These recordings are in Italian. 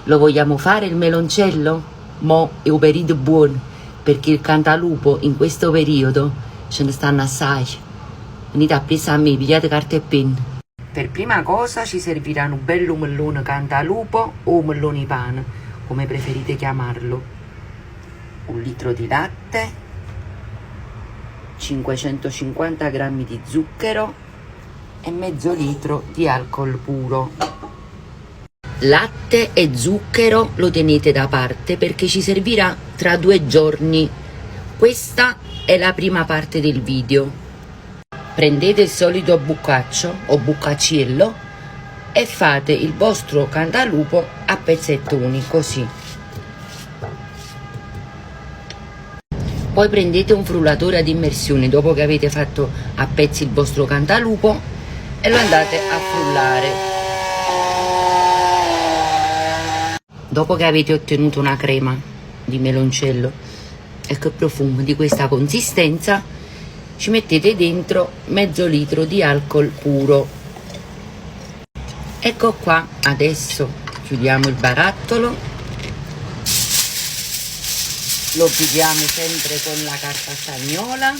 Lo vogliamo fare il meloncello? Mo è un periodo buono, perché il cantalupo in questo periodo ce ne stanno assai. Venite a presa a me, pigliate carta e penna. Per prima cosa ci serviranno un bello mellone cantalupo o mellone pane, come preferite chiamarlo. 1 litro di latte, 550 grammi di zucchero e mezzo litro di alcol puro. Latte e zucchero lo tenete da parte perché ci servirà tra 2 giorni. Questa è la prima parte del video. Prendete il solito bucaccio o bucacciello e fate il vostro cantalupo a pezzettoni così. Poi prendete un frullatore ad immersione dopo che avete fatto a pezzi il vostro cantalupo e lo andate a frullare. Dopo che avete ottenuto una crema di meloncello e che profumo di questa consistenza, ci mettete dentro mezzo litro di alcol puro. Ecco qua, adesso chiudiamo il barattolo, lo chiudiamo sempre con la carta stagnola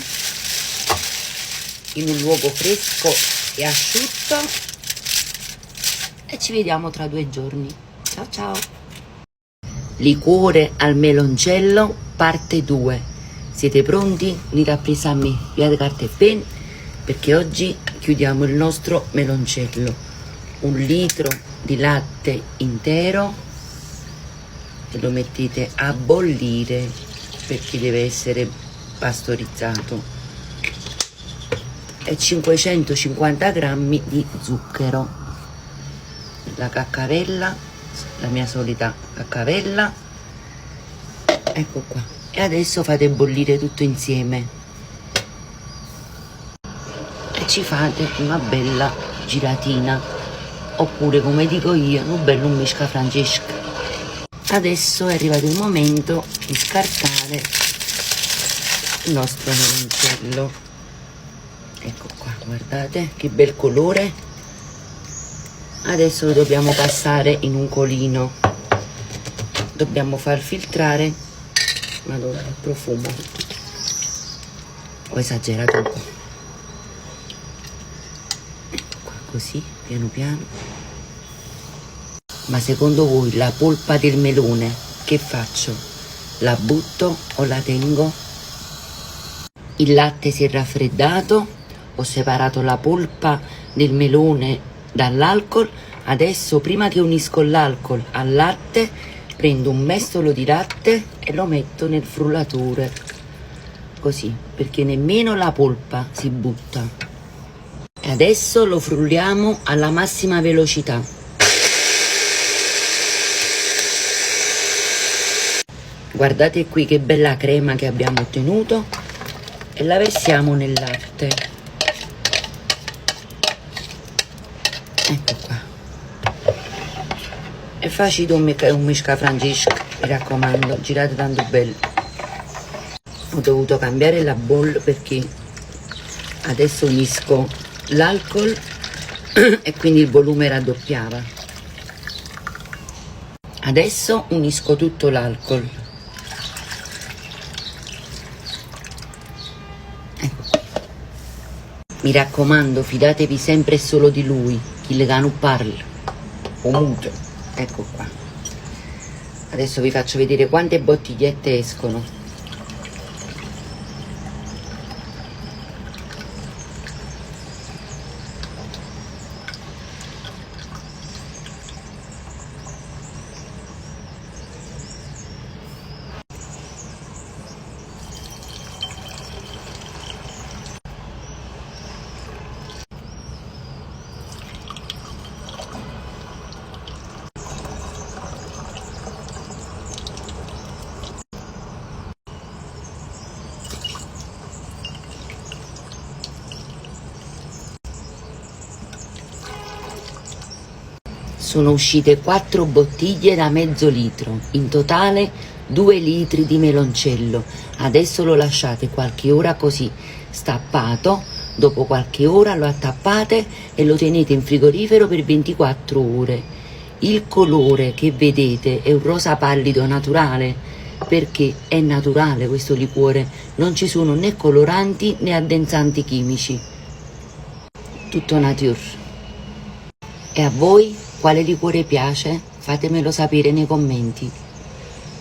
in un luogo fresco e asciutto e ci vediamo tra 2 giorni. Ciao ciao! Liquore al meloncello parte 2. Siete pronti? Venite a presa a me, pigliate carta e penna, perché oggi chiudiamo il nostro meloncello. 1 litro di latte intero e lo mettete a bollire perché deve essere pastorizzato e 550 grammi di zucchero, la caccavella, la mia solita caccavella, ecco qua, e adesso fate bollire tutto insieme e ci fate una bella giratina, oppure come dico io, un bello misca Francesca. Adesso è arrivato il momento di scartare il nostro meloncello. Ecco qua, guardate che bel colore. Adesso lo dobbiamo passare in un colino, dobbiamo far filtrare. Madonna, il profumo, ho esagerato un po'. Ecco qua, così, piano piano. Ma secondo voi la polpa del melone che faccio? La butto o la tengo? Il latte si è raffreddato, ho separato la polpa del melone dall'alcol. Adesso, prima che unisco l'alcol al latte, prendo un mestolo di latte e lo metto nel frullatore, così, perché nemmeno la polpa si butta. E adesso lo frulliamo alla massima velocità. Guardate qui che bella crema che abbiamo ottenuto e la versiamo nel latte. Ecco qua. È facile un misca Francesca, mi raccomando, girate tanto bello. Ho dovuto cambiare la bowl perché adesso unisco l'alcol e quindi il volume raddoppiava. Adesso unisco tutto l'alcol. Ecco. Mi raccomando, fidatevi sempre e solo di lui, chi le non parla o muto. Ecco qua. Adesso vi faccio vedere quante bottigliette escono. Sono uscite 4 bottiglie da mezzo litro, in totale 2 litri di meloncello. Adesso lo lasciate qualche ora così stappato, dopo qualche ora lo attappate e lo tenete in frigorifero per 24 ore. Il colore che vedete è un rosa pallido naturale, perché è naturale questo liquore, non ci sono né coloranti né addensanti chimici, tutto nature. E a voi quale liquore piace? Fatemelo sapere nei commenti.